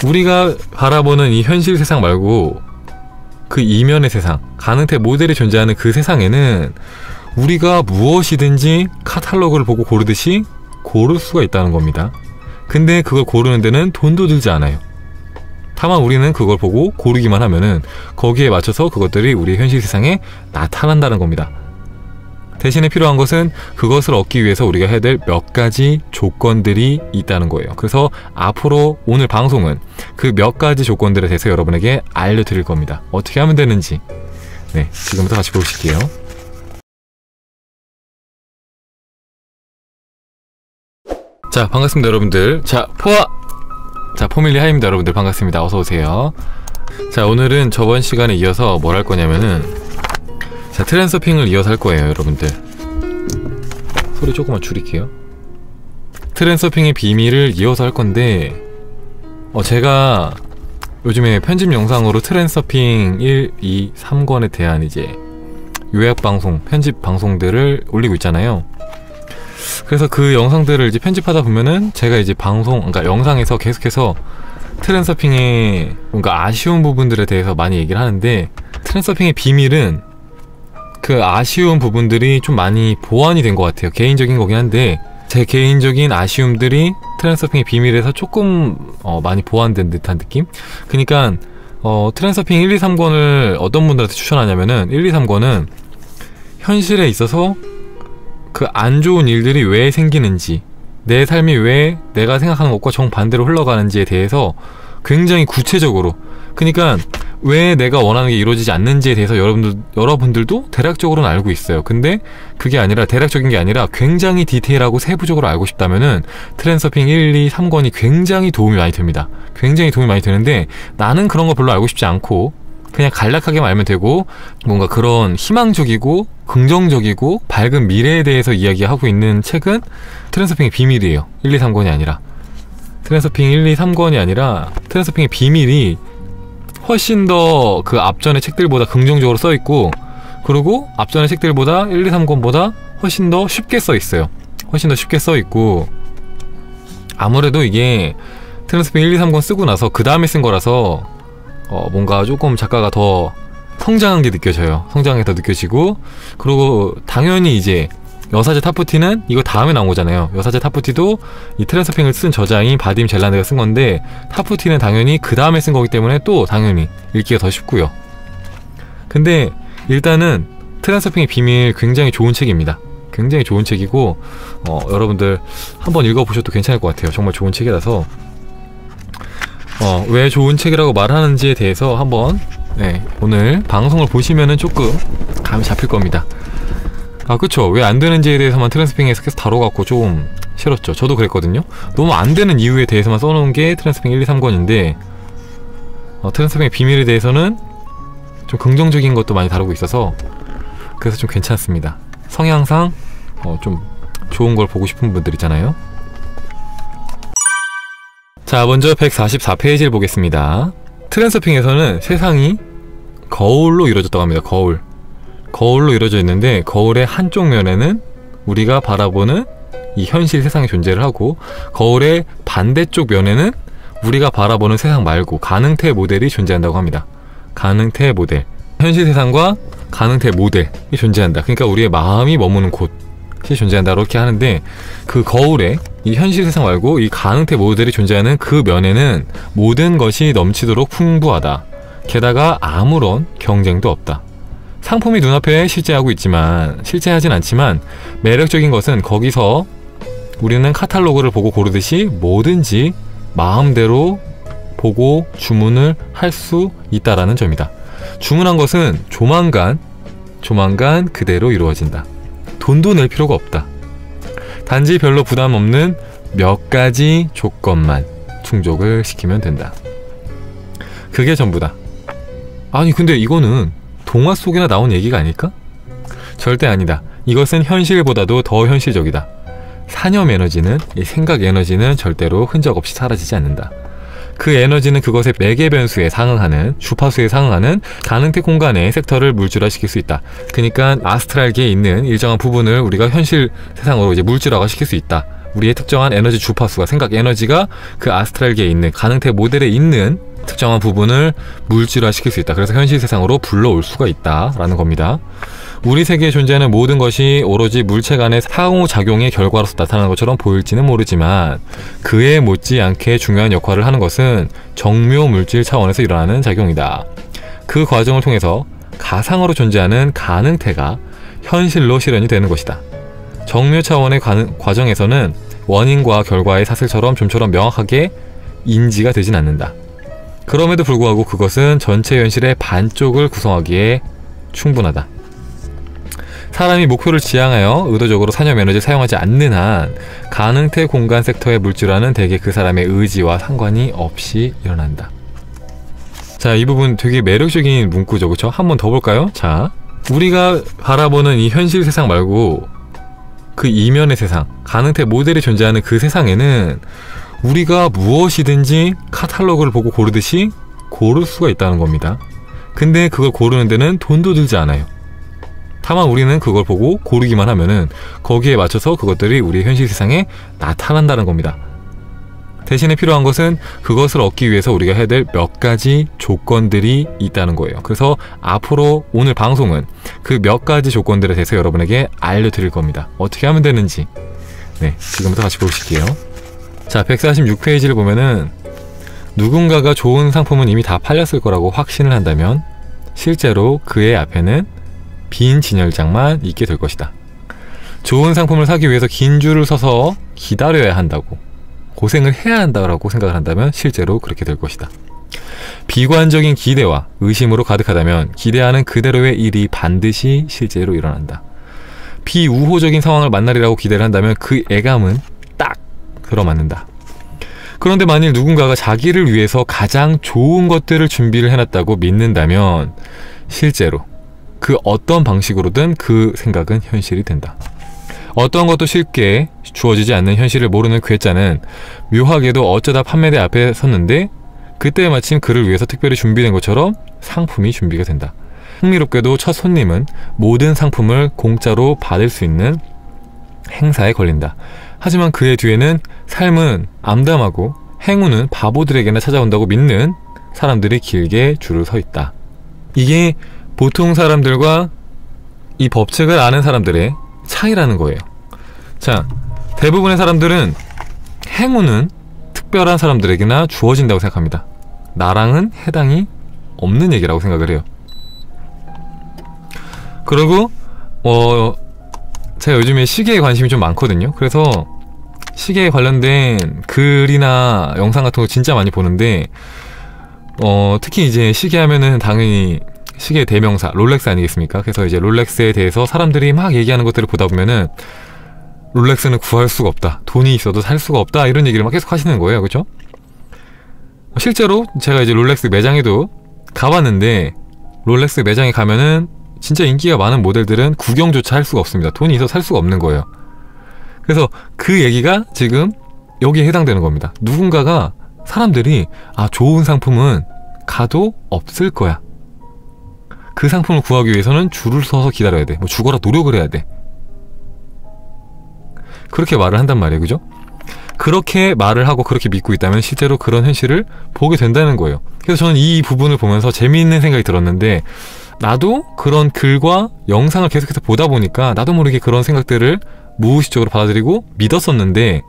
우리가 바라보는 이 현실 세상 말고 그 이면의 세상, 가능태 모델이 존재하는 그 세상에는 우리가 무엇이든지 카탈로그를 보고 고르듯이 고를 수가 있다는 겁니다. 근데 그걸 고르는 데는 돈도 들지 않아요. 다만 우리는 그걸 보고 고르기만 하면은 거기에 맞춰서 그것들이 우리 현실 세상에 나타난다는 겁니다. 대신에 필요한 것은 그것을 얻기 위해서 우리가 해야 될 몇 가지 조건들이 있다는 거예요. 그래서 앞으로 오늘 방송은 그 몇 가지 조건들에 대해서 여러분에게 알려드릴 겁니다. 어떻게 하면 되는지 네, 지금부터 같이 보실게요. 자, 반갑습니다 여러분들. 자, 포밀리 하입니다 여러분들. 반갑습니다. 어서오세요. 자, 오늘은 저번 시간에 이어서 뭘 할 거냐면은, 자, 트렌서핑을 이어서 할 거예요 여러분들. 소리 조금만 줄일게요. 트렌서핑의 비밀을 이어서 할 건데, 제가 요즘에 편집 영상으로 트렌서핑 1, 2, 3권에 대한 이제 요약방송, 편집 방송들을 올리고 있잖아요. 그래서 그 영상들을 이제 편집하다 보면은 제가 이제 그러니까 영상에서 계속해서 트렌서핑의 뭔가 아쉬운 부분들에 대해서 많이 얘기를 하는데, 트렌서핑의 비밀은 그 아쉬운 부분들이 좀 많이 보완이 된 것 같아요. 개인적인 거긴 한데 제 개인적인 아쉬움들이 트렌서핑의 비밀에서 조금 많이 보완된 듯한 느낌? 그니까 트렌서핑 1, 2, 3권을 어떤 분들한테 추천하냐면은, 1, 2, 3권은 현실에 있어서 그 안 좋은 일들이 왜 생기는지, 내 삶이 왜 내가 생각하는 것과 정반대로 흘러가는지에 대해서 굉장히 구체적으로, 그러니까 왜 내가 원하는 게 이루어지지 않는지에 대해서 여러분들도 대략적으로는 알고 있어요. 근데 그게 아니라, 대략적인 게 아니라 굉장히 디테일하고 세부적으로 알고 싶다면은 트렌서핑 1, 2, 3권이 굉장히 도움이 많이 됩니다. 굉장히 도움이 많이 되는데, 나는 그런 거 별로 알고 싶지 않고 그냥 간략하게만 알면 되고, 뭔가 그런 희망적이고 긍정적이고 밝은 미래에 대해서 이야기하고 있는 책은 트렌서핑의 비밀이에요. 1, 2, 3권이 아니라. 트렌서핑 1, 2, 3권이 아니라 트렌서핑의 비밀이 훨씬 더 그 앞전의 책들보다 긍정적으로 써있고, 그리고 앞전의 책들보다 1, 2, 3권보다 훨씬 더 쉽게 써있어요. 훨씬 더 쉽게 써있고, 아무래도 이게 트렌서핑 1, 2, 3권 쓰고 나서 그 다음에 쓴 거라서 뭔가 조금 작가가 더 성장한 게 느껴져요. 성장이 더 느껴지고, 그리고 당연히 이제 여사제 타프티는 이거 다음에 나온 거잖아요. 여사제 타프티도 이 트렌서핑을 쓴 저자인 바딤 젤란드가 쓴 건데, 타프티는 당연히 그 다음에 쓴 거기 때문에 또 당연히 읽기가 더 쉽고요. 근데 일단은 트렌서핑의 비밀 굉장히 좋은 책입니다. 굉장히 좋은 책이고, 여러분들 한번 읽어보셔도 괜찮을 것 같아요. 정말 좋은 책이라서 왜 좋은 책이라고 말하는지에 대해서 한번 오늘 방송을 보시면은 조금 감이 잡힐 겁니다. 그쵸. 왜 안 되는지에 대해서만 트렌서핑에서 계속 다뤄갖고 좀 싫었죠. 저도 그랬거든요. 너무 안 되는 이유에 대해서만 써놓은 게 트렌서핑 1, 2, 3권인데, 트렌서핑의 비밀에 대해서는 좀 긍정적인 것도 많이 다루고 있어서 그래서 좀 괜찮습니다. 성향상 좀 좋은 걸 보고 싶은 분들 있잖아요. 자, 먼저 144페이지를 보겠습니다. 트렌서핑에서는 세상이 거울로 이루어졌다고 합니다. 거울로 이루어져 있는데, 거울의 한쪽 면에는 우리가 바라보는 이 현실 세상이 존재를 하고, 거울의 반대쪽 면에는 우리가 바라보는 세상 말고 가능태 모델이 존재한다고 합니다. 가능태 모델, 현실 세상과 가능태 모델이 존재한다. 그러니까 우리의 마음이 머무는 곳이 존재한다, 이렇게 하는데, 그 거울에 이 현실 세상 말고 이 가능태 모델이 존재하는 그 면에는 모든 것이 넘치도록 풍부하다. 게다가 아무런 경쟁도 없다. 상품이 눈앞에 실제하진 않지만 매력적인 것은 거기서 우리는 카탈로그를 보고 고르듯이 뭐든지 마음대로 보고 주문을 할 수 있다라는 점이다. 주문한 것은 조만간 그대로 이루어진다. 돈도 낼 필요가 없다. 단지 별로 부담 없는 몇 가지 조건만 충족을 시키면 된다. 그게 전부다. 아니, 근데 이거는 동화 속에나 나온 얘기가 아닐까? 절대 아니다. 이것은 현실보다도 더 현실적이다. 사념 에너지는, 이 생각 에너지는 절대로 흔적 없이 사라지지 않는다. 그 에너지는 그것의 매개 변수에 상응하는, 주파수에 상응하는 가능태 공간의 섹터를 물질화시킬 수 있다. 그러니까 아스트랄계에 있는 일정한 부분을 우리가 현실 세상으로 이제 물질화가 시킬 수 있다. 우리의 특정한 에너지 주파수가, 생각 에너지가 그 아스트랄계에 있는 가능태 모델에 있는 특정한 부분을 물질화시킬 수 있다. 그래서 현실 세상으로 불러올 수가 있다라는 겁니다. 우리 세계에 존재하는 모든 것이 오로지 물체 간의 상호작용의 결과로서 나타나는 것처럼 보일지는 모르지만 그에 못지않게 중요한 역할을 하는 것은 정묘 물질 차원에서 일어나는 작용이다. 그 과정을 통해서 가상으로 존재하는 가능태가 현실로 실현이 되는 것이다. 정묘 차원의 과정에서는 원인과 결과의 사슬처럼 좀처럼 명확하게 인지가 되진 않는다. 그럼에도 불구하고 그것은 전체 현실의 반쪽을 구성하기에 충분하다. 사람이 목표를 지향하여 의도적으로 산염 에너지를 사용하지 않는 한 가능태 공간 섹터의 물질화는 대개 그 사람의 의지와 상관이 없이 일어난다. 자, 이 부분 되게 매력적인 문구죠, 그쵸? 한번 더 볼까요? 자, 우리가 바라보는 이 현실 세상 말고 그 이면의 세상, 가능태 모델이 존재하는 그 세상에는 우리가 무엇이든지 카탈로그를 보고 고르듯이 고를 수가 있다는 겁니다. 근데 그걸 고르는 데는 돈도 들지 않아요. 다만 우리는 그걸 보고 고르기만 하면은 거기에 맞춰서 그것들이 우리 현실 세상에 나타난다는 겁니다. 대신에 필요한 것은 그것을 얻기 위해서 우리가 해야 될 몇 가지 조건들이 있다는 거예요. 그래서 앞으로 오늘 방송은 그 몇 가지 조건들에 대해서 여러분에게 알려드릴 겁니다. 어떻게 하면 되는지 네, 지금부터 같이 보실게요. 자, 146페이지를 보면은 누군가가 좋은 상품은 이미 다 팔렸을 거라고 확신을 한다면 실제로 그의 앞에는 빈 진열장만 있게 될 것이다. 좋은 상품을 사기 위해서 긴 줄을 서서 기다려야 한다고, 고생을 해야 한다고 생각을 한다면 실제로 그렇게 될 것이다. 비관적인 기대와 의심으로 가득하다면 기대하는 그대로의 일이 반드시 실제로 일어난다. 비우호적인 상황을 만나리라고 기대를 한다면 그 애감은 딱 들어맞는다. 그런데 만일 누군가가 자기를 위해서 가장 좋은 것들을 준비를 해놨다고 믿는다면 실제로 그 어떤 방식으로든 그 생각은 현실이 된다. 어떤 것도 쉽게 주어지지 않는 현실을 모르는 괴짜는 묘하게도 어쩌다 판매대 앞에 섰는데 그때 마침 그를 위해서 특별히 준비된 것처럼 상품이 준비가 된다. 흥미롭게도 첫 손님은 모든 상품을 공짜로 받을 수 있는 행사에 걸린다. 하지만 그의 뒤에는 삶은 암담하고 행운은 바보들에게나 찾아온다고 믿는 사람들이 길게 줄을 서 있다. 이게 보통 사람들과 이 법칙을 아는 사람들의 차이라는 거예요. 자, 대부분의 사람들은 행운은 특별한 사람들에게나 주어진다고 생각합니다. 나랑은 해당이 없는 얘기라고 생각을 해요. 그리고 제가 요즘에 시계에 관심이 좀 많거든요. 그래서 시계에 관련된 글이나 영상 같은 거 진짜 많이 보는데 특히 이제 시계 하면은 당연히 시계의 대명사 롤렉스 아니겠습니까? 그래서 이제 롤렉스에 대해서 사람들이 막 얘기하는 것들을 보다 보면은 롤렉스는 구할 수가 없다, 돈이 있어도 살 수가 없다, 이런 얘기를 막 계속 하시는 거예요. 그렇죠? 실제로 제가 이제 롤렉스 매장에도 가봤는데 롤렉스 매장에 가면은 진짜 인기가 많은 모델들은 구경조차 할 수가 없습니다. 돈이 있어서 살 수가 없는 거예요. 그래서 그 얘기가 지금 여기에 해당되는 겁니다. 누군가가, 사람들이 좋은 상품은 가도 없을 거야, 그 상품을 구하기 위해서는 줄을 서서 기다려야 돼, 뭐 죽어라 노력을 해야 돼, 그렇게 말을 한단 말이에요. 그죠? 그렇게 말을 하고 그렇게 믿고 있다면 실제로 그런 현실을 보게 된다는 거예요. 그래서 저는 이 부분을 보면서 재미있는 생각이 들었는데, 나도 그런 글과 영상을 계속해서 보다 보니까 나도 모르게 그런 생각들을 무의식적으로 받아들이고 믿었었는데,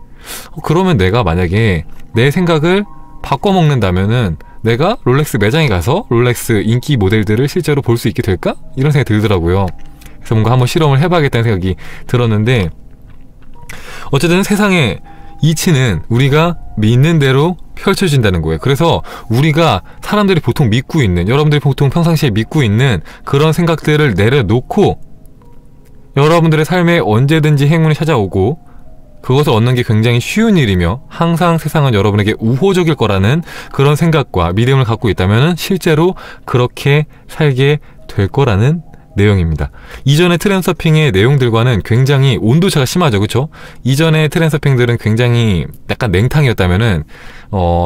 그러면 내가 만약에 내 생각을 바꿔먹는다면은 내가 롤렉스 매장에 가서 롤렉스 인기 모델들을 실제로 볼 수 있게 될까? 이런 생각이 들더라고요. 그래서 뭔가 한번 실험을 해봐야겠다는 생각이 들었는데, 어쨌든 세상의 이치는 우리가 믿는 대로 펼쳐진다는 거예요. 그래서 우리가 사람들이 보통 믿고 있는, 여러분들이 보통 평상시에 믿고 있는 그런 생각들을 내려놓고 여러분들의 삶에 언제든지 행운이 찾아오고 그것을 얻는 게 굉장히 쉬운 일이며 항상 세상은 여러분에게 우호적일 거라는 그런 생각과 믿음을 갖고 있다면 실제로 그렇게 살게 될 거라는 내용입니다. 이전의 트렌서핑의 내용들과는 굉장히 온도차가 심하죠. 그쵸? 이전의 트렌서핑들은 굉장히 약간 냉탕이었다면은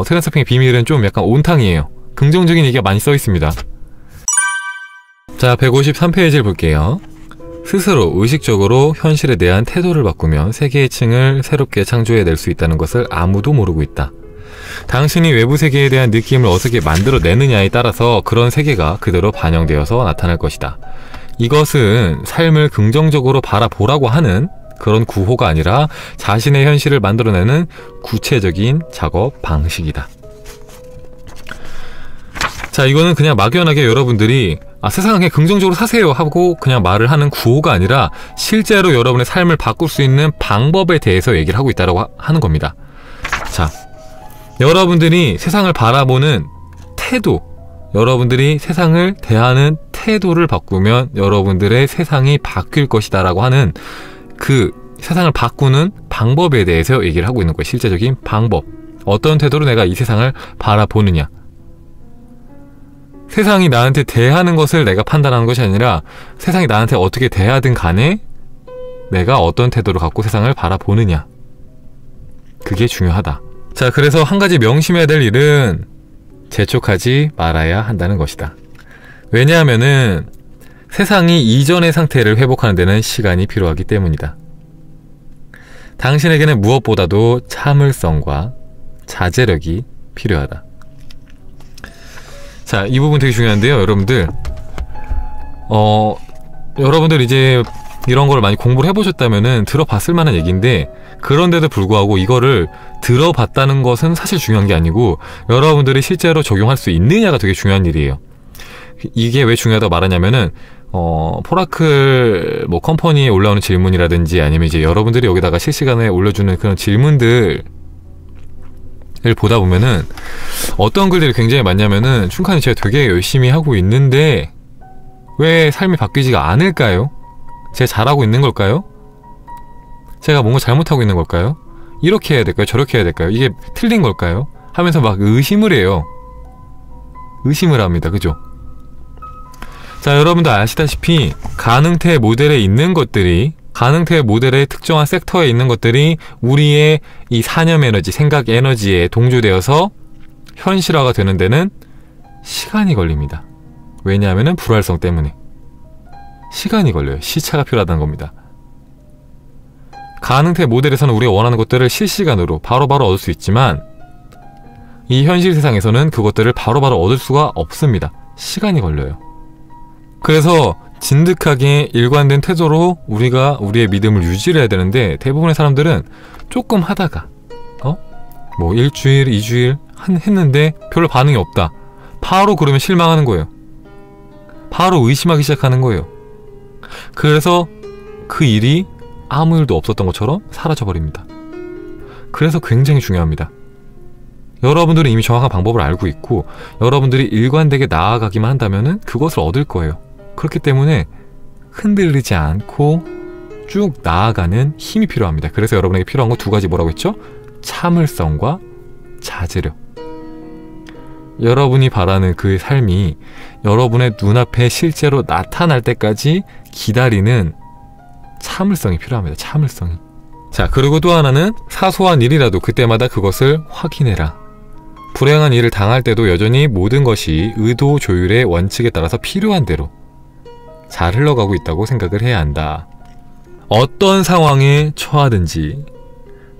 트렌서핑의 비밀은 좀 약간 온탕이에요. 긍정적인 얘기가 많이 써 있습니다. 자, 153페이지를 볼게요. 스스로 의식적으로 현실에 대한 태도를 바꾸면 세계의 층을 새롭게 창조해낼 수 있다는 것을 아무도 모르고 있다. 당신이 외부 세계에 대한 느낌을 어떻게 만들어내느냐에 따라서 그런 세계가 그대로 반영되어서 나타날 것이다. 이것은 삶을 긍정적으로 바라보라고 하는 그런 구호가 아니라 자신의 현실을 만들어내는 구체적인 작업 방식이다. 자, 이거는 그냥 막연하게 여러분들이 세상을 그냥 긍정적으로 사세요 하고 그냥 말을 하는 구호가 아니라 실제로 여러분의 삶을 바꿀 수 있는 방법에 대해서 얘기를 하고 있다고 하는 겁니다. 자, 여러분들이 세상을 바라보는 태도, 여러분들이 세상을 대하는 태도를 바꾸면 여러분들의 세상이 바뀔 것이다 라고 하는 그 세상을 바꾸는 방법에 대해서 얘기를 하고 있는 거예요. 실제적인 방법. 어떤 태도로 내가 이 세상을 바라보느냐. 세상이 나한테 대하는 것을 내가 판단하는 것이 아니라 세상이 나한테 어떻게 대하든 간에 내가 어떤 태도를 갖고 세상을 바라보느냐. 그게 중요하다. 자, 그래서 한 가지 명심해야 될 일은 재촉하지 말아야 한다는 것이다. 왜냐하면은 세상이 이전의 상태를 회복하는 데는 시간이 필요하기 때문이다. 당신에게는 무엇보다도 참을성과 자제력이 필요하다. 자, 이 부분 되게 중요한데요, 여러분들. 여러분들 이제 이런 걸 많이 공부를 해보셨다면은 들어봤을 만한 얘기인데, 그런데도 불구하고 이거를 들어봤다는 것은 사실 중요한 게 아니고 여러분들이 실제로 적용할 수 있느냐가 되게 중요한 일이에요. 이게 왜 중요하다고 말하냐면은 포라클 뭐 컴퍼니에 올라오는 질문이라든지 아니면 이제 여러분들이 여기다가 실시간에 올려주는 그런 질문들을 보다 보면은 어떤 글들이 굉장히 많냐면은 춘칸이 제가 되게 열심히 하고 있는데 왜 삶이 바뀌지가 않을까요? 제가 잘하고 있는 걸까요? 제가 뭔가 잘못하고 있는 걸까요? 이렇게 해야 될까요? 저렇게 해야 될까요? 이게 틀린 걸까요? 하면서 막 의심을 해요. 의심을 합니다. 그죠? 자, 여러분들 아시다시피 가능태 모델에 있는 것들이, 가능태 모델의 특정한 섹터에 있는 것들이 우리의 이 사념 에너지, 생각 에너지에 동조되어서 현실화가 되는 데는 시간이 걸립니다. 왜냐하면 불활성 때문에 시간이 걸려요. 시차가 필요하다는 겁니다. 가능태 모델에서는 우리가 원하는 것들을 실시간으로 바로바로 얻을 수 있지만 이 현실 세상에서는 그것들을 바로바로 얻을 수가 없습니다. 시간이 걸려요. 그래서 진득하게 일관된 태도로 우리가 우리의 믿음을 유지를 해야 되는데 대부분의 사람들은 조금 하다가 뭐 일주일, 2주일 했는데 별로 반응이 없다. 바로 그러면 실망하는 거예요. 바로 의심하기 시작하는 거예요. 그래서 그 일이 아무 일도 없었던 것처럼 사라져버립니다. 그래서 굉장히 중요합니다. 여러분들은 이미 정확한 방법을 알고 있고 여러분들이 일관되게 나아가기만 한다면 그것을 얻을 거예요. 그렇기 때문에 흔들리지 않고 쭉 나아가는 힘이 필요합니다. 그래서 여러분에게 필요한 거 두 가지 뭐라고 했죠? 참을성과 자제력. 여러분이 바라는 그 삶이 여러분의 눈앞에 실제로 나타날 때까지 기다리는 참을성이 필요합니다. 참을성이. 자, 그리고 또 하나는 사소한 일이라도 그때마다 그것을 확인해라. 불행한 일을 당할 때도 여전히 모든 것이 의도 조율의 원칙에 따라서 필요한 대로 잘 흘러가고 있다고 생각을 해야 한다. 어떤 상황에 처하든지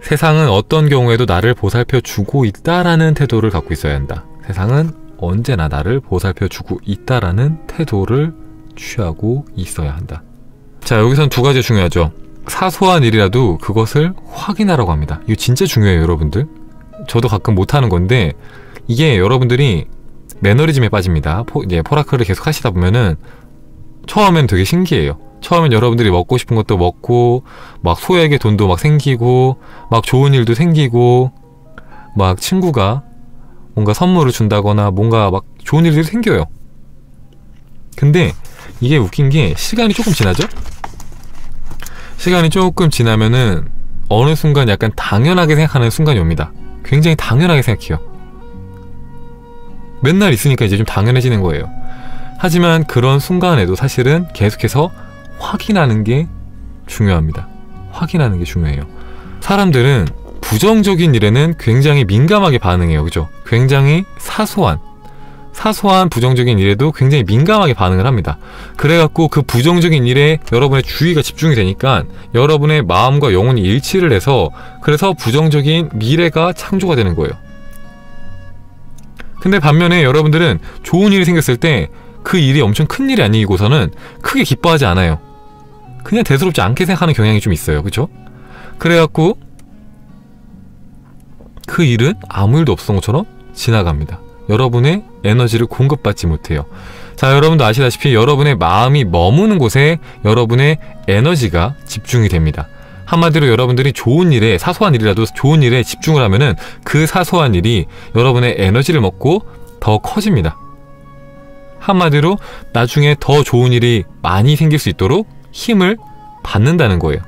세상은 어떤 경우에도 나를 보살펴 주고 있다라는 태도를 갖고 있어야 한다. 세상은 언제나 나를 보살펴 주고 있다라는 태도를 취하고 있어야 한다. 자, 여기선 두 가지 중요하죠. 사소한 일이라도 그것을 확인하라고 합니다. 이거 진짜 중요해요, 여러분들. 저도 가끔 못하는 건데 이게 여러분들이 매너리즘에 빠집니다. 이제 포라클을 계속 하시다 보면은 처음엔 되게 신기해요. 처음엔 여러분들이 먹고 싶은 것도 먹고 막 소액의 돈도 막 생기고 막 좋은 일도 생기고 막 친구가 뭔가 선물을 준다거나 뭔가 막 좋은 일들이 생겨요. 근데 이게 웃긴 게 시간이 조금 지나죠? 시간이 조금 지나면은 어느 순간 약간 당연하게 생각하는 순간이 옵니다. 굉장히 당연하게 생각해요. 맨날 있으니까 이제 좀 당연해지는 거예요. 하지만 그런 순간에도 사실은 계속해서 확인하는 게 중요합니다. 확인하는 게 중요해요. 사람들은 부정적인 일에는 굉장히 민감하게 반응해요. 그죠? 굉장히 사소한 사소한 부정적인 일에도 굉장히 민감하게 반응을 합니다. 그래갖고 그 부정적인 일에 여러분의 주의가 집중이 되니까 여러분의 마음과 영혼이 일치를 해서 그래서 부정적인 미래가 창조가 되는 거예요. 근데 반면에 여러분들은 좋은 일이 생겼을 때 그 일이 엄청 큰 일이 아니고서는 크게 기뻐하지 않아요. 그냥 대수롭지 않게 생각하는 경향이 좀 있어요. 그쵸? 그래갖고 그 일은 아무 일도 없었던 것처럼 지나갑니다. 여러분의 에너지를 공급받지 못해요. 자, 여러분도 아시다시피 여러분의 마음이 머무는 곳에 여러분의 에너지가 집중이 됩니다. 한마디로 여러분들이 좋은 일에, 사소한 일이라도 좋은 일에 집중을 하면은 그 사소한 일이 여러분의 에너지를 먹고 더 커집니다. 한마디로 나중에 더 좋은 일이 많이 생길 수 있도록 힘을 받는다는 거예요.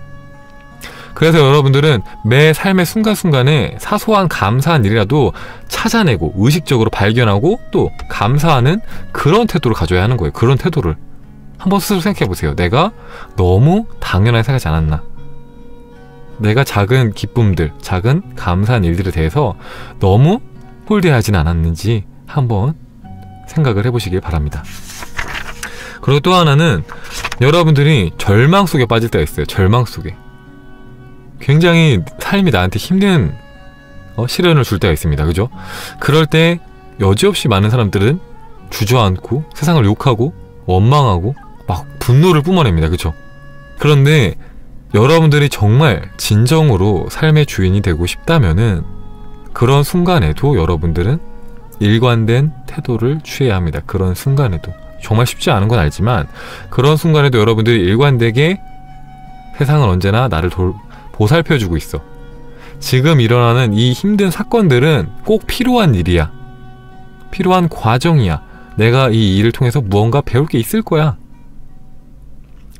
그래서 여러분들은 매 삶의 순간순간에 사소한 감사한 일이라도 찾아내고 의식적으로 발견하고 또 감사하는 그런 태도를 가져야 하는 거예요. 그런 태도를 한번 스스로 생각해 보세요. 내가 너무 당연하게 생각하지 않았나? 내가 작은 기쁨들, 작은 감사한 일들에 대해서 너무 홀대하진 않았는지 한번 생각을 해보시길 바랍니다. 그리고 또 하나는 여러분들이 절망 속에 빠질 때가 있어요. 절망 속에. 굉장히 삶이 나한테 힘든 시련을 줄 때가 있습니다. 그죠? 그럴 때 여지없이 많은 사람들은 주저앉고 세상을 욕하고 원망하고 막 분노를 뿜어냅니다. 그죠? 그런데 여러분들이 정말 진정으로 삶의 주인이 되고 싶다면은 그런 순간에도 여러분들은 일관된 태도를 취해야 합니다. 그런 순간에도. 정말 쉽지 않은 건 알지만 그런 순간에도 여러분들이 일관되게 세상은 언제나 나를 보살펴주고 있어. 지금 일어나는 이 힘든 사건들은 꼭 필요한 일이야. 필요한 과정이야. 내가 이 일을 통해서 무언가 배울 게 있을 거야.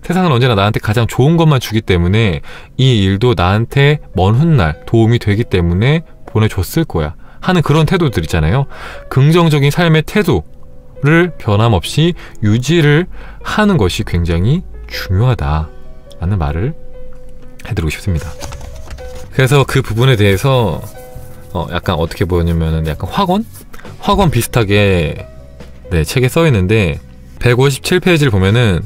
세상은 언제나 나한테 가장 좋은 것만 주기 때문에 이 일도 나한테 먼 훗날 도움이 되기 때문에 보내줬을 거야 하는 그런 태도들 있잖아요. 긍정적인 삶의 태도를 변함없이 유지를 하는 것이 굉장히 중요하다라는 말을 해드리고 싶습니다. 그래서 그 부분에 대해서 약간 어떻게 보냐면은 약간 학원 비슷하게 책에 써 있는데 157페이지를 보면은